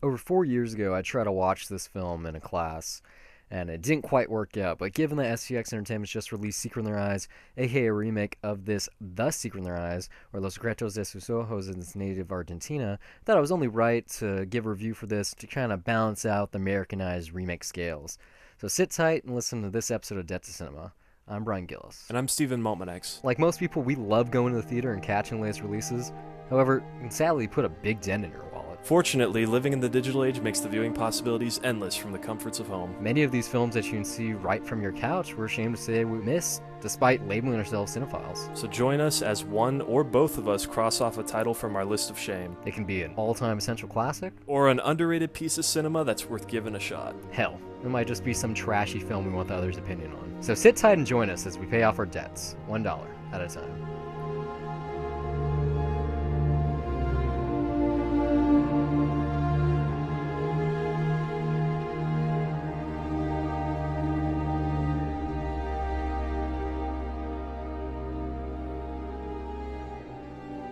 Over 4 years ago, I tried to watch this film in a class, and it didn't quite work out. But given that SGX Entertainment's just released Secret in Their Eyes, aka a remake of this The Secret in Their Eyes, or Los Secretos de sus Ojos in its native Argentina, I thought it was only right to give a review for this to kind of balance out the Americanized remake scales. So sit tight and listen to this episode of Debt to Cinema. I'm Brian Gillis. And I'm Steven Maltmanex. Like most people, we love going to the theater and catching the latest releases. However, it can sadly put a big dent in your wallet. Fortunately, living in the digital age makes the viewing possibilities endless from the comforts of home. Many of these films that you can see right from your couch, we're ashamed to say we missed, despite labeling ourselves cinephiles. So join us as one or both of us cross off a title from our list of shame. It can be an all-time essential classic, or an underrated piece of cinema that's worth giving a shot. Hell, it might just be some trashy film we want the other's opinion on. So sit tight and join us as we pay off our debts, $1 at a time.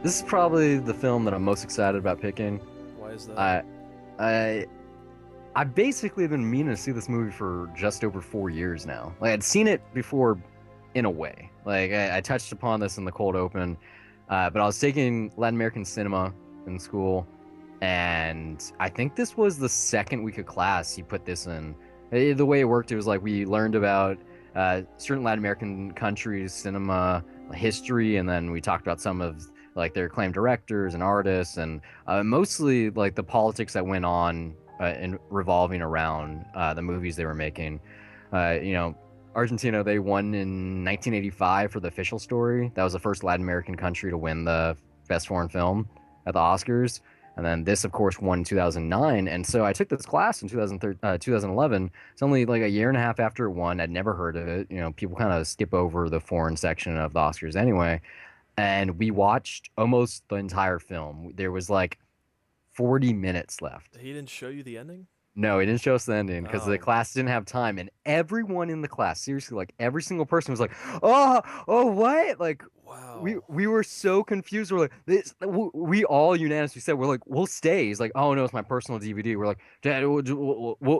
This is probably the film that I'm most excited about picking. Why is that? I I basically been meaning to see this movie for just over 4 years now. Like I'd seen it before, in a way. Like I touched upon this in the cold open, but I was taking Latin American cinema in school, and I think this was the second week of class he put this in. The way it worked, it was like we learned about certain Latin American countries' cinema history, and then we talked about some of like their acclaimed directors and artists, and mostly like the politics that went on in revolving around the movies they were making. You know, Argentina, they won in 1985 for The Official Story. That was the first Latin American country to win the Best Foreign Film at the Oscars. And then this, of course, won in 2009. And so I took this class in 2011. It's only like a year and a half after it won. I'd never heard of it. You know, people kind of skip over the foreign section of the Oscars anyway. And we watched almost the entire film. There was like 40 minutes left. He didn't show you the ending? No, he didn't show us the ending because the Oh, class didn't have time, and everyone in the class, seriously, like every single person was like, "Oh, oh, what?" Like we wow. we were so confused. We're like, we all unanimously said, "We're like, we'll stay." He's like, "Oh no, it's my personal DVD." We're like, "Dad,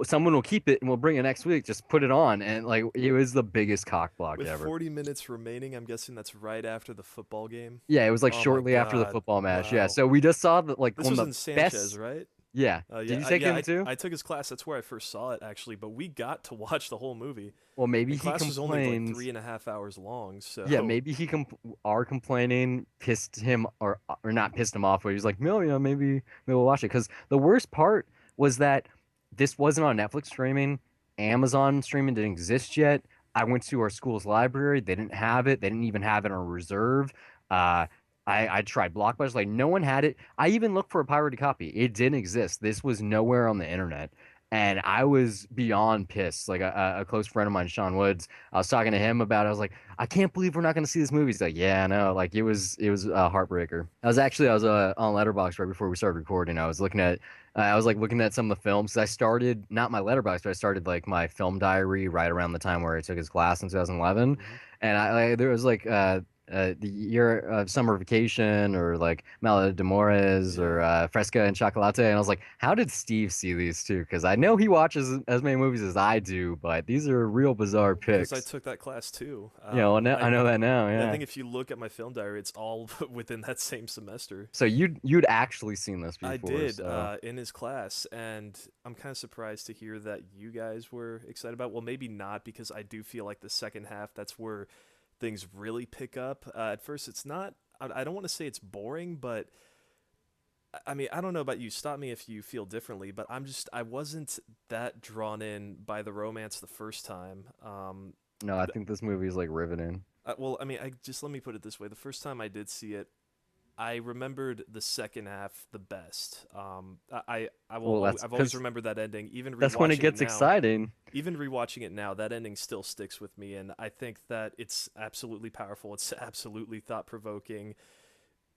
someone will keep it and we'll bring it next week. Just put it on." And like, it was the biggest cock block With ever. 40 minutes remaining, I'm guessing that's right after the football game. Yeah, it was like Oh my shortly after the God. football match. Yeah, Wow. so we just saw that like This one was of in the Sanchez, best. right? Yeah, did you take him too? I took his class. That's where I first saw it, actually. But we got to watch the whole movie. Well, maybe And he class was only like complained. 3.5 hours long. Yeah, So maybe our complaining pissed him or not pissed him off, but he's like, no, yeah, maybe we'll watch it. Because the worst part was that this wasn't on Netflix streaming, Amazon streaming didn't exist yet. I went to our school's library, they didn't have it. They didn't even have it on reserve. Uh, I tried Blockbuster, like no one had it. I even looked for a pirated copy. It didn't exist. This was nowhere on the internet. And I was beyond pissed. Like a close friend of mine, Sean Woods, I was talking to him about it. I was like, I can't believe we're not going to see this movie. He's like, yeah, I know. Like it was a heartbreaker. I was on Letterboxd right before we started recording. I was like looking at some of the films. I started not my Letterboxd, but I started like my film diary right around the time where I took his class in 2011. mhm. And there was like the year of summer vacation or like Mala de Mores Yeah. or Fresca and Chocolate. And I was like, how did Steve see these two? Because I know he watches as many movies as I do, but these are real bizarre Because I picks. took that class too. You know, I know that now. I Yeah. think if you look at my film diary, it's all within that same semester. So you'd actually seen this I before, did so in his class, and I'm kind of surprised to hear that you guys were excited about. Well, maybe not, because I do feel like the second half, that's where things really pick up. At first, it's not. I don't want to say it's boring, but I mean, I don't know about you. Stop me if you feel differently, but I wasn't that drawn in by the romance the first time. no, I think this movie is like riveting. Well, I mean, I just let me put it this way: the first time I did see it, I remembered the second half the best. Well, that's I've always because remembered that ending. that's when it gets exciting. Even rewatching it now, that ending still sticks with me, and I think that it's absolutely powerful. It's absolutely thought provoking.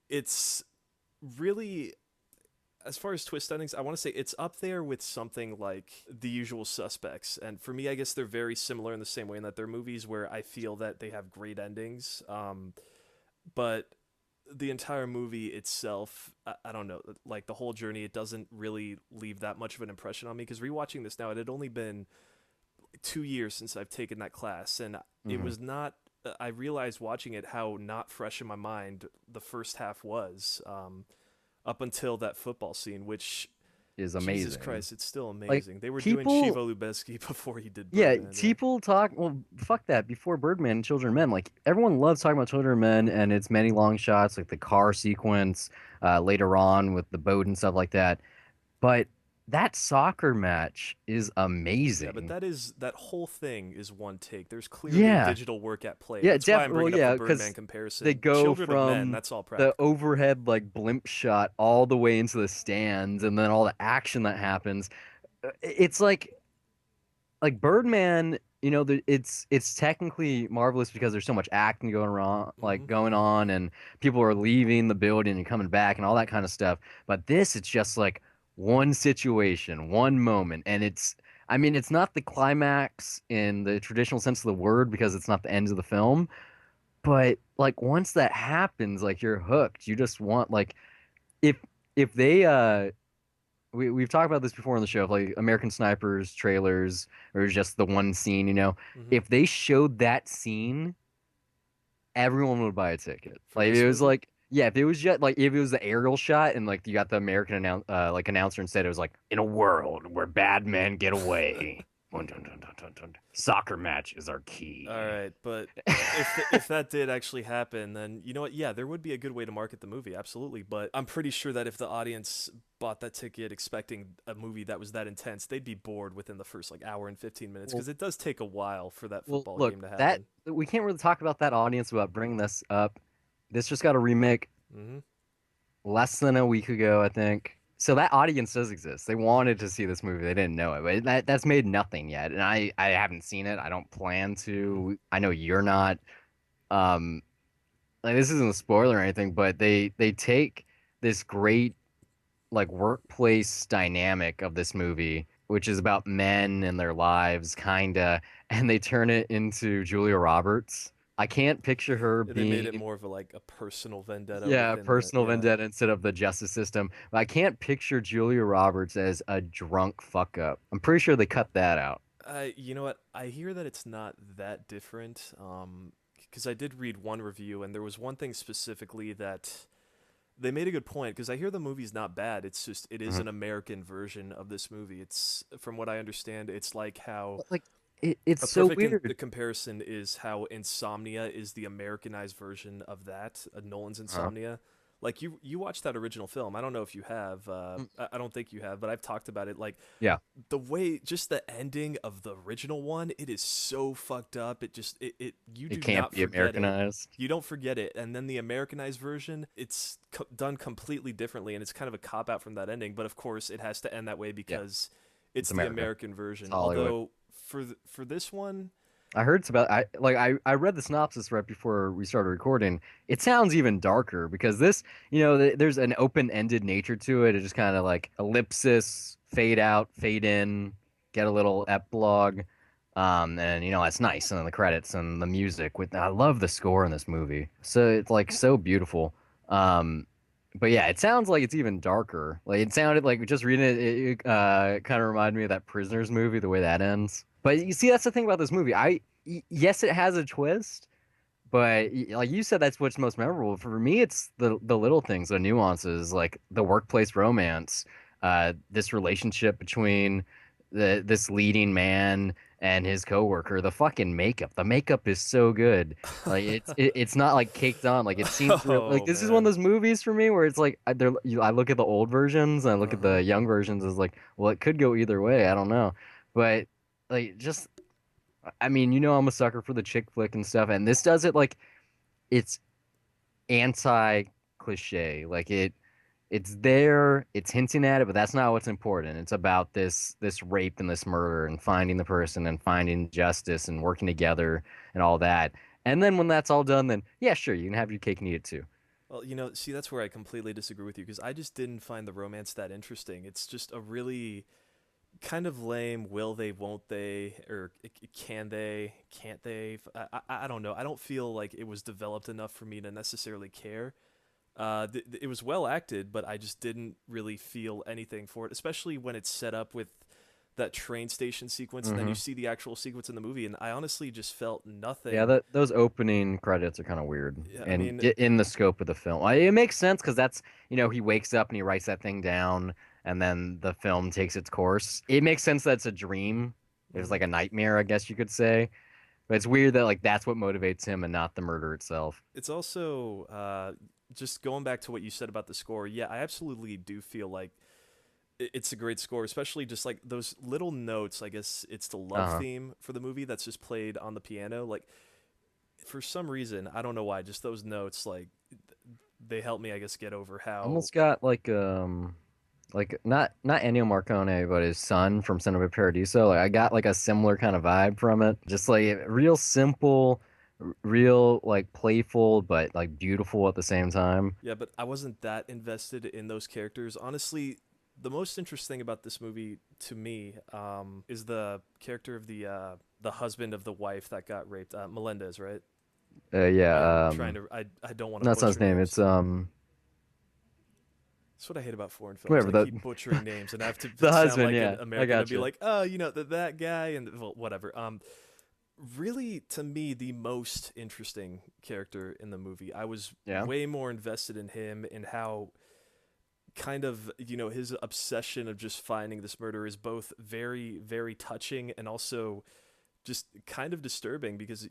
It's really, as far as twist endings, I want to say it's up there with something like The Usual Suspects. And for me, I guess they're very similar in the same way in that they're movies where I feel that they have great endings. But the entire movie itself, I don't know, like the whole journey, it doesn't really leave that much of an impression on me because rewatching this now, it had only been 2 years since I've taken that class, and it Hmm. was not. I realized watching it how not fresh in my mind the first half was, up until that football scene, which Is Jesus amazing. Christ, it's still Like amazing. They were doing people, Shiva Lubeski before he did yeah, Birdman. Yeah. people talk. Well, fuck that. Before Birdman and Children of Men, like everyone loves talking about Children of Men and its many long shots, like the car sequence later on with the boat and stuff like that. But that soccer match is Yeah, but amazing. that whole thing is one take. There's clearly Yeah, digital work at play. yeah, That's why I'm well, bringing up the yeah, Birdman because they comparison. go Children of Men, from that's all the practical. overhead like blimp shot all the way into the stands, and then all the action that happens. It's like Birdman, it's technically marvelous because there's so much acting going on, Hmm. and people are leaving the building and coming back and all that kind of stuff. But this, it's just like one situation, one moment, and I mean, it's not the climax in the traditional sense of the word because it's not the end of the film. But like once that happens, like you're hooked. You just want like if if they we've talked about this before on the show, like American Snipers trailers or just the one scene, Hmm. if they showed that scene, everyone would buy a ticket. For Like this it was movie? like, yeah, if it was just like if it was the aerial shot and like you got the like announcer instead, it was like in a world where bad men get away. Dun, dun, dun, dun, dun, dun. Soccer match is our All key. right, but if that did actually happen, then you know what? Yeah, there would be a good way to market the movie, absolutely. But I'm pretty sure that if the audience bought that ticket expecting a movie that was that intense, they'd be bored within the first like hour and 15 minutes Well, because it does take a while for that well, football look, game to that happen. we can't really talk about that audience without bringing this up. This just got a remake Hmm. less than a week ago, I think. So that audience does exist. They wanted to see this movie. They didn't know it, but that's made nothing yet. And I haven't seen it. I don't plan Hmm. to. I know you're not. Um, like this isn't a spoiler or anything, but they take this great like workplace dynamic of this movie, which is about men and their lives, kinda, and they turn it into Julia Roberts. I can't picture her They made it being more of a like a personal vendetta yeah, within the personal yeah. vendetta instead of the justice system. But I can't picture Julia Roberts as a drunk fuck up. I'm pretty sure they cut that out. You know what? I hear that it's not that different. Because I did read one review, and there was one thing specifically that they made a good point. Because I hear the movie's not bad. It's just it is Mhm. an American version of this movie. It's from what I understand, it's like how But, like it's a so perfect weird. comparison is how Insomnia is the Americanized version of that, Nolan's Uh, Insomnia. Like you watched that original film. I don't know if you have. I don't think you have, but I've talked about it. Like yeah, the way just the ending of the original one, it is so fucked up. It just it you it do can't not be forget it. Americanized. You don't forget it. And then the Americanized version, it's done completely differently, and it's kind of a cop out from that ending. But of course, it has to end that way Yeah, because it's it's the America. American It's version. Hollywood. Although for this one, I heard it's about I read the synopsis right before we started recording. It sounds even darker because this, there's an open-ended nature to it. It just kind of like ellipsis, fade out, fade in, get a little epilogue. And that's nice. And then the credits and the music with I love the score in this movie. So it's like so beautiful. Um but yeah, it sounds like it's even darker. Like it sounded like just reading it, it kind of reminded me of that Prisoners movie, the way that ends. But you see, that's the thing about this movie. Yes, it has a twist, but like you said, that's what's most memorable. For me, it's the little things, the nuances, like the workplace romance, this relationship between this leading man and his coworker, the fucking makeup. The makeup is so good. Like it's not like caked on. Like it seems real. Like oh this is one of man, those movies for me where it's like I look at the old versions and I look uh at huh. the young versions as like, well, it could go either way. I don't know, but like just I mean, I'm a sucker for the chick flick and stuff, and this does it like it's anti cliche. Like it's there, it's hinting at it, but that's not what's important. It's about this rape and this murder and finding the person and finding justice and working together and all that. And then when that's all done, then yeah, sure, you can have your cake and eat it too. Well, see, that's where I completely disagree with you because I just didn't find the romance that interesting. It's just a really kind of lame will they won't they or can they can't they I don't know. I don't feel like it was developed enough for me to necessarily care. It was well acted, but I just didn't really feel anything for it, especially when it's set up with that train station sequence, and then you Hmm. see the actual sequence in the movie, and I honestly just felt Yeah, nothing. those opening credits are kind of weird, Yeah, I and mean, in the scope of the film, it makes sense because that's he wakes up and he writes that thing down, and then the film takes its course. It makes sense that it's a dream. It was mhm. like a nightmare, I guess you could say. But it's weird that like that's what motivates him and not the murder itself. It's also just going back to what you said about the score. Yeah, I absolutely do feel like it's a great score, especially just like those little notes. I guess it's the love Uh-huh. theme for the movie that's just played on the piano. Like for some reason, I don't know why, just those notes like they help me, I guess, get over how. Almost got like not Ennio Morricone, but his son from Cinema Paradiso. Like I got like a similar kind of vibe from it. Just like real simple, real like playful, but like beautiful at the same time. Yeah, but I wasn't that invested in those characters. Honestly, the most interesting about this movie to me is the character of the husband of the wife that got raped, Melendez, right? I'm Yeah, trying to. I don't want to that's not his butcher name. names. It's That's what I hate about foreign films. whatever I the keep butchering names, and I have to the sound husband. like an Yeah, I American to be gotcha. like, oh, that guy, and well, whatever. Really, to me, the most interesting character in the movie. I was Yeah. way more invested in him and how kind of his obsession of just finding this murder is both very very touching and also just kind of disturbing because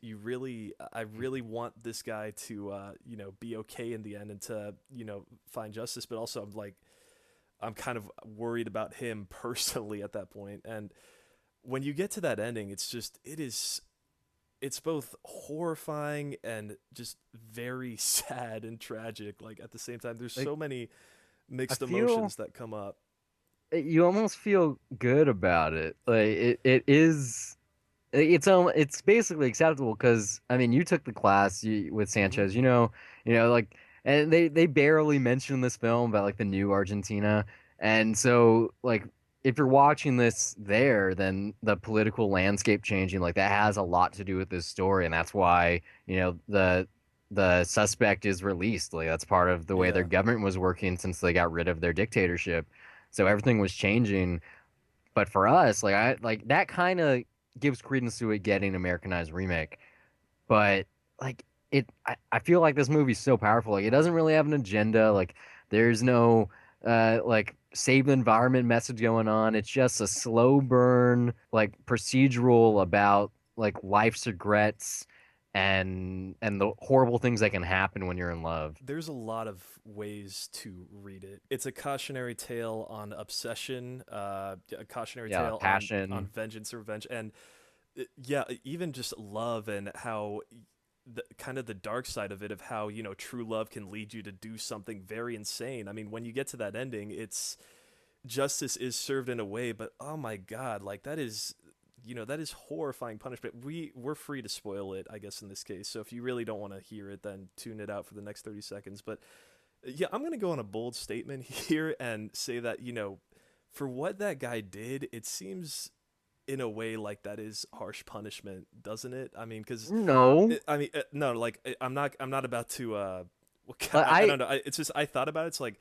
I really want this guy to be okay in the end and to find justice, but also I'm kind of worried about him personally at that point. And when you get to that ending, it's both horrifying and just very sad and tragic, like at the same time. There's Like so many I mixed feel emotions that come up. you almost feel good about it. Like it is. It's basically acceptable because I mean you took the class with Hmm. Sanchez, like and they barely mention this film about like the new Argentina, and so like if you're watching this there, then the political landscape changing like that has a lot to do with this story, and that's why the suspect is released. Like that's part of the way their Yeah, government was working since they got rid of their dictatorship, so everything was changing. But for us, like I like that kind of gives credence to it getting Americanized remake. But like I feel like this movie's so powerful. Like it doesn't really have an agenda. Like there's no like save the environment message going on. It's just a slow burn, like procedural about like life's regrets and the horrible things that can happen when you're in love. there's a lot of ways to read it. It's a cautionary tale on obsession, a cautionary Yeah, tale on passion. vengeance or revenge, and yeah, even just love and how kind of the dark side of it of how true love can lead you to do something very insane. I mean, when you get to that ending, it's justice is served in a way, but oh my god, like that is horrifying punishment. We're free to spoil it, I guess, in this case. So if you really don't want to hear it, then tune it out for the next 30 seconds. But yeah, I'm gonna go on a bold statement here and say that for what that guy did, it seems in a way like that is harsh punishment, doesn't it? I mean, because No, no, like I'm not about to. but I don't know. It's just I thought about it. It's like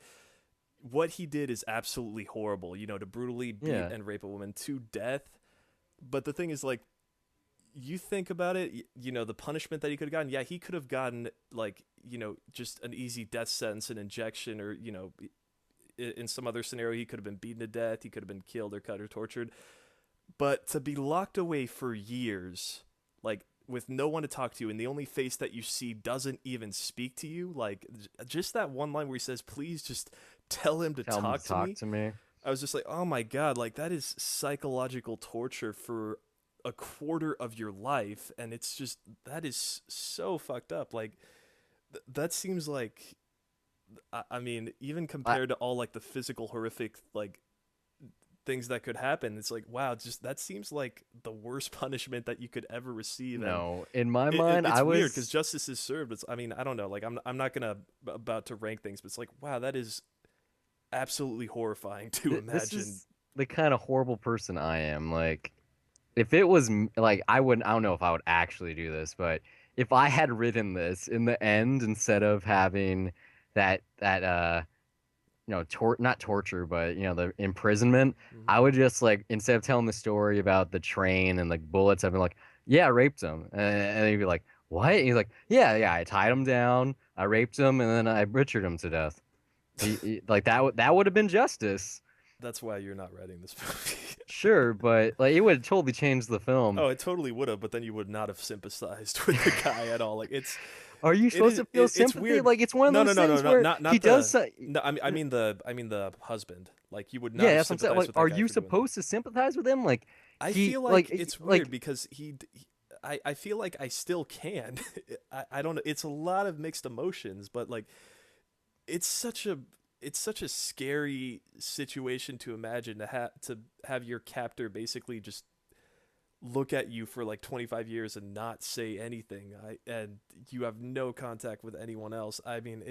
what he did is absolutely horrible. To brutally beat yeah. and rape a woman to death. But the thing is, like, you think about it, the punishment that he could have gotten. Yeah, he could have gotten like just an easy death sentence, an injection, or in some other scenario, he could have been beaten to death. He could have been killed or cut or tortured. But to be locked away for years, like with no one to talk to, and the only face that you see doesn't even speak to you, like just that one line where he says, "Please just tell him to Tell him to talk to talk me." to me. I was just like, "Oh my god, like that is psychological torture for a quarter of your life." And it's just that is so fucked up. Like that seems like I mean, even I, compared to all like the physical horrific like things that could happen, it's like wow, just that seems like the worst punishment that you could ever receive. And no, in my mind, it's I weird because was justice is served. It's I mean I don't know, like I'm not gonna about to rank things, but it's like wow, that is absolutely horrifying to this imagine. is the kind of horrible person I am. Like, if it was like, I don't know if I would actually do this, but if I had written this in the end instead of having that not torture, but the imprisonment, Hmm. I would just like instead of telling the story about the train and like bullets, I've been like, yeah, I raped him, and he'd be like, what? And he's like, yeah, yeah, I tied him down, I raped him, and then I butchered him to death. Like that would have been justice, That's why you're not writing this movie. sure, but like it would have totally changed the film. Oh, it totally would have, but then you would not have sympathized with the guy at all. Like Are you supposed to feel it's sympathy? weird. Like it's one of No, no, those no, no, things no, where not he not does. the no. I mean the husband. Like you would not Yeah, have that's what I'm saying. sympathized Like, with that are guy you for doing that. supposed to sympathize with him? Like I feel like it's weird like because I feel like I still can. I don't know. It's a lot of mixed emotions, but like it's such a it's such a scary situation to imagine to have your captor basically just look at you for like 25 years and not say anything. And you have no contact with anyone else. I mean,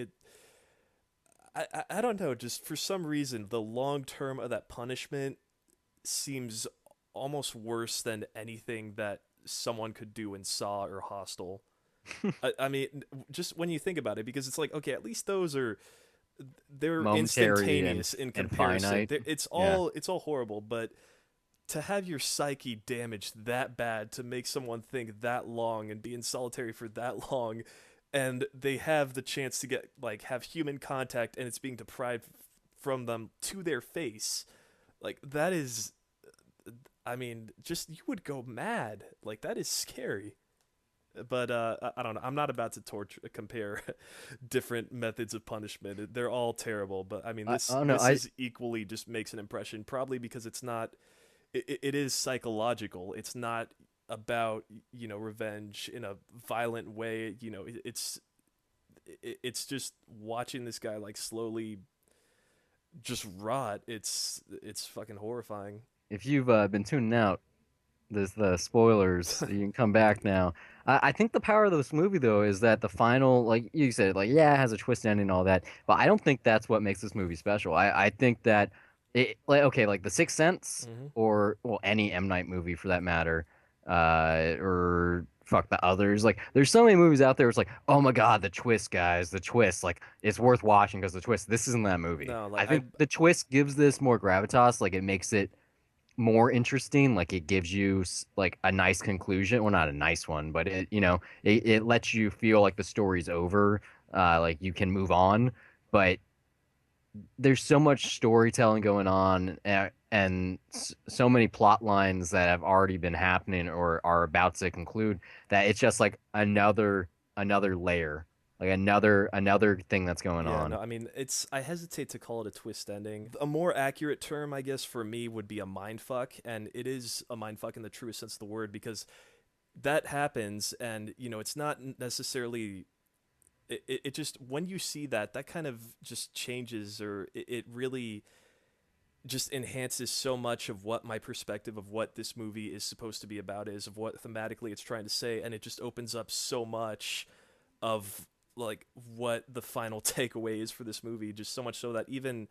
I don't know, just for some reason the long term of that punishment seems almost worse than anything that someone could do in Saw or Hostel. I mean, just when you think about it, because it's like, okay, at least they're momentary instantaneous in and comparison. finite. It's Yeah. all horrible, but to have your psyche damaged that bad to make someone think that long and be in solitary for that long, and they have the chance to get like have human contact and it's being deprived from them to their face, like that is, I mean, just you would go mad. Like that is scary. But I don't know. I'm not about to torture compare different methods of punishment. They're all terrible. But I mean, I don't know. this is equally just makes an impression. Probably because it's not. It is psychological. It's not about revenge in a violent way. It's just watching this guy like slowly just rot. It's fucking horrifying. If you've been tuning out, there's the spoilers. You can come back now. I think the power of this movie, though, is that the final, like you said, like yeah, it has a twist ending and all that, but I don't think that's what makes this movie special. I think that it, like okay, like The Sixth Sense Hmm. or well, any M. Night movie for that matter, or fuck the others. Like there's so many movies out there. It's like oh my god, the twist, guys, the twist. Like it's worth watching because the twist. This isn't that movie. No, I like think the twist gives this more gravitas. Like it makes it more interesting. Like it gives you like a nice conclusion. Well, not a nice one, but it lets you feel like the story's over. Like you can move on. But there's so much storytelling going on and so many plot lines that have already been happening or are about to conclude that it's just like another layer, like another thing that's going yeah, no, on. I mean, I hesitate to call it a twist ending. A more accurate term, I guess, for me would be a mind fuck, and it is a mind fuck in the truest sense of the word because that happens, and it's not necessarily. It just when you see that kind of just changes, or it really just enhances so much of what my perspective of what this movie is supposed to be about is, of what thematically it's trying to say, and it just opens up so much of like what the final takeaway is for this movie, just so much so that even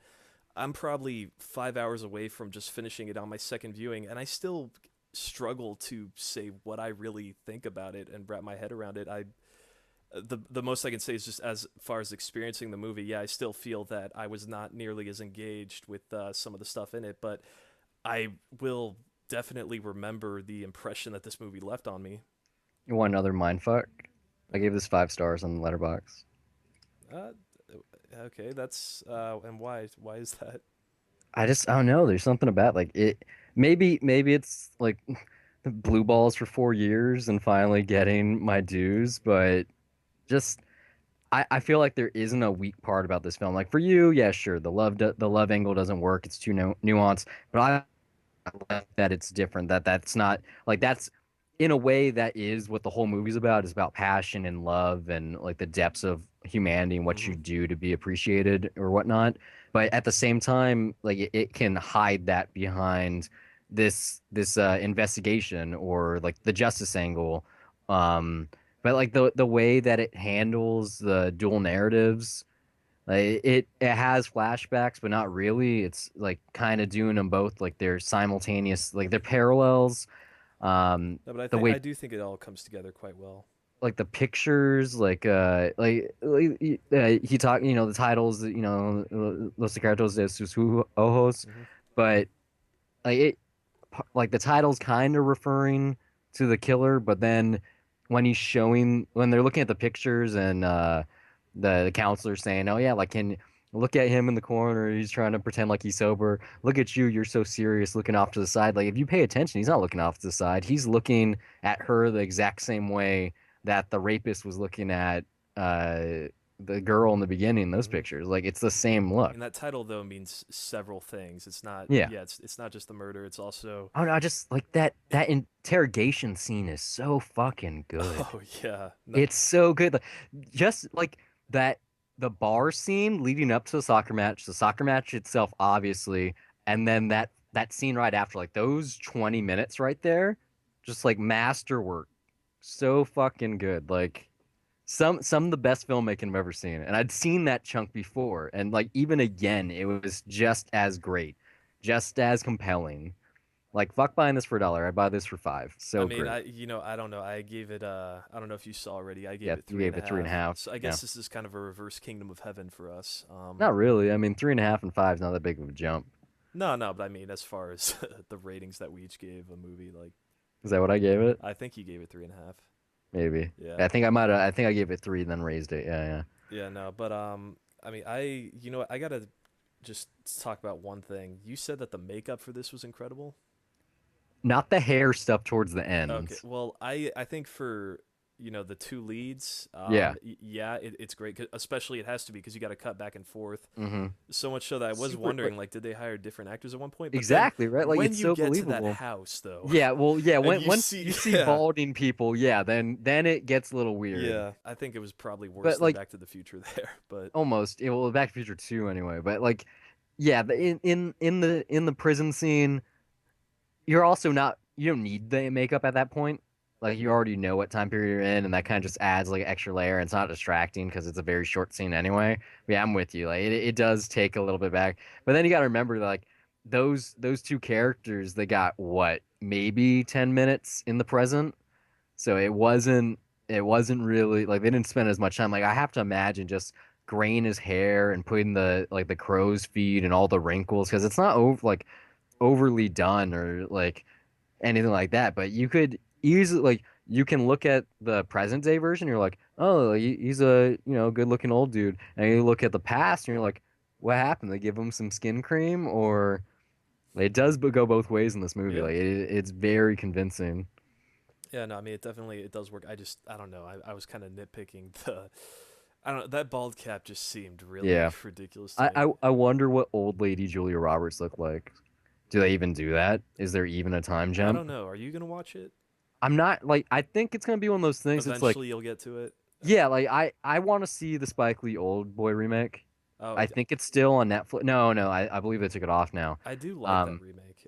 I'm probably 5 hours away from just finishing it on my second viewing, and I still struggle to say what I really think about it and wrap my head around it. The most I can say is just as far as experiencing the movie, yeah, I still feel that I was not nearly as engaged with some of the stuff in it, but I will definitely remember the impression that this movie left on me. You want another mindfuck? I gave this 5 stars on the letterbox. Uh, okay, that's and why is that? I don't know. There's something about like it. Maybe it's like blue balls for 4 years and finally getting my dues, but just I feel like there isn't a weak part about this film. Like for you, yeah, sure, the love angle doesn't work. It's too nuanced, but I like that it's different. That's not like that's in a way that is what the whole movie's about. Is about passion and love and like the depths of humanity and what Mm-hmm. you do to be appreciated or whatnot. But at the same time, like it can hide that behind this investigation or like the justice angle. Um, but like the way that it handles the dual narratives like it has flashbacks, but not really. It's like kind of doing them both. Like they're simultaneous, like they're parallels. Um, No, but the way I do think it all comes together quite well. like the pictures, he talk, the titles, Los Secretos de sus ojos, Hmm. but like it, like the title's kind of referring to the killer, but then when they're looking at the pictures and the counselor saying, "Oh yeah, like can look at him in the corner, he's trying to pretend like he's sober. Look at you, you're so serious, looking off to the side." Like if you pay attention, he's not looking off to the side. He's looking at her the exact same way that the rapist was looking at the girl in the beginning in those Hmm. pictures. Like it's the same look. And that title though means several things. It's not, Yeah. yeah, it's not just the murder. It's also, Oh no, I just like that interrogation scene is so fucking good. oh yeah, no, It's so good. Like, just like that the bar scene leading up to the soccer match itself, obviously, and then that scene right after, like those 20 minutes right there, just like masterwork. So fucking good. Like some of the best filmmaking I've ever seen. And I'd seen that chunk before, and like even again, it was just as great, just as compelling. Like fuck buying this for $1. I'd buy this for 5. I So mean, great. I don't know. I gave it I don't know if you saw already. I gave Yeah, it you three and gave a it three and a half. half. So I Yeah. guess this is kind of a reverse Kingdom of Heaven for us. Not really. I mean, 3.5 and 5 is not that big of a jump. No, no, but I mean, as far as the ratings that we each gave a movie, like Is that what I gave it? I think you gave it three and a half. Maybe. Yeah, I think I might have. I think I gave it 3, then raised it. Yeah, yeah. yeah, no, but I mean, you know what, I gotta just talk about one thing. You said that the makeup for this was incredible. Not the hair stuff towards the Okay, ends. well, I think for the two leads, Yeah. yeah, it's great, especially it has to be because you got to cut back and forth. Mm-hmm. So much so that I was Super. Like, wondering, like, did they hire different actors at one point? But then exactly right. Like when it's you so get to that believable. house, though, Yeah. Well, yeah. and When you once see, you see yeah, balding people, yeah, then it gets a little weird. yeah, I think it was probably worse But than like Back to the Future there. But almost. Well, Back to the Future 2 anyway. But like, yeah. In the prison scene, you're also not you don't need the makeup at that point. Like you already know what time period you're in, and that kind of just adds like an extra layer. And it's not distracting because it's a very short scene anyway. But yeah, I'm with you. Like it does take a little bit back, but then you got to remember like those two characters, they got what maybe 10 minutes in the present, so it wasn't really like they didn't spend as much time. Like I have to imagine just graying his hair and putting the crow's feet and all the wrinkles because it's not overly done or like anything like that. But you could easily like you can look at the present day version. You're like, oh, he's a good looking old dude, and you look at the past and you're like, what happened? They give him some skin cream, or it does go both ways in this movie. yeah, Like it's very convincing. yeah, no, I mean, it does work. I don't know. I was kind of nitpicking the. I don't know. That bald cap just seemed really Yeah, ridiculous to I me. I, I wonder what old lady Julia Roberts looked like. Do they even do that? Is there even a time I don't jump? know. Are you gonna watch it? I'm not like I think it's gonna be one of those things. It's like Eventually, you'll get to it. yeah, like I want to see the Spike Lee Old Boy remake. Oh, I think it's still on Netflix. No, no, I believe they took it off now. I do like that Um, remake.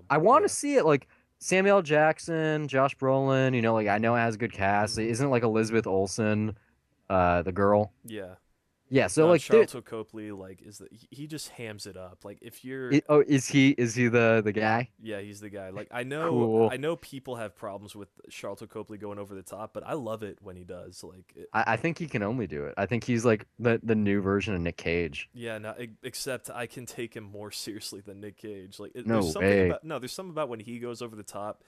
I want to Yeah. see it like Samuel L. Jackson, Josh Brolin. Like I know it has a good cast. Hmm. Isn't it like Elizabeth Olsen, the girl? Yeah. Yeah. So No, and like, there. Charlton Copley, like, he just hams it up. Like, if you're, Oh, is he the guy? yeah, he's the guy. Like, Cool. I know people have problems with Charlton Copley going over the top, but I love it when he does. Like, I think he can only do it. I think he's like the new version of Nick Cage. yeah, no, except I can take him more seriously than Nick Cage. Like, there's No something way. about no, there's something about when he goes over the top.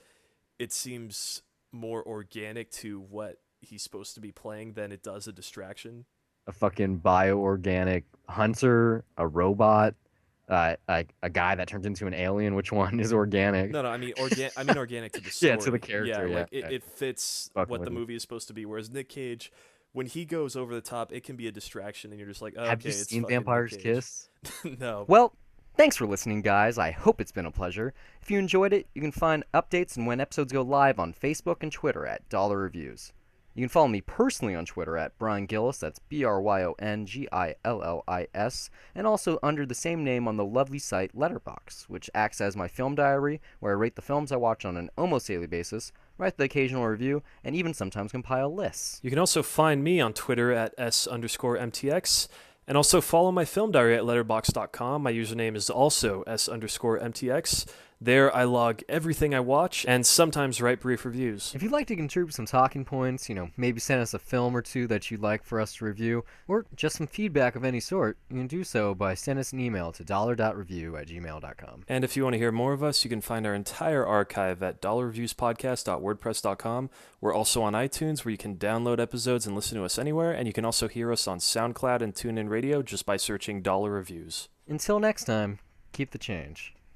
It seems more organic to what he's supposed to be playing than it does a distraction. A fucking bioorganic hunter, a robot, a guy that turns into an alien. Which one is organic? No, no, I mean organic to the Yeah, to the story. Yeah, character. Yeah, like it, yeah. it fits Fucking what the with you. movie is supposed to be. Whereas Nick Cage, when he goes over the top, it can be a distraction, and you're just like, oh, Have okay, you it's seen fucking Nick Vampire's Cage. Kiss? No. Well, thanks for listening, guys. I hope it's been a pleasure. If you enjoyed it, you can find updates and when episodes go live on Facebook and Twitter at Dollar Reviews. You can follow me personally on Twitter at Brian Gillis, that's BryonGillis, and also under the same name on the lovely site Letterboxd, which acts as my film diary, where I rate the films I watch on an almost daily basis, write the occasional review, and even sometimes compile lists. You can also find me on Twitter at S_MTX, and also follow my film diary at letterbox.com. My username is also S_MTX. There, I log everything I watch and sometimes write brief reviews. If you'd like to contribute some talking points, maybe send us a film or two that you'd like for us to review, or just some feedback of any sort, you can do so by sending us an email to dollar.review@gmail.com. And if you want to hear more of us, you can find our entire archive at dollarreviewspodcast.wordpress.com. We're also on iTunes, where you can download episodes and listen to us anywhere, and you can also hear us on SoundCloud and TuneIn Radio just by searching Dollar Reviews. Until next time, keep the change.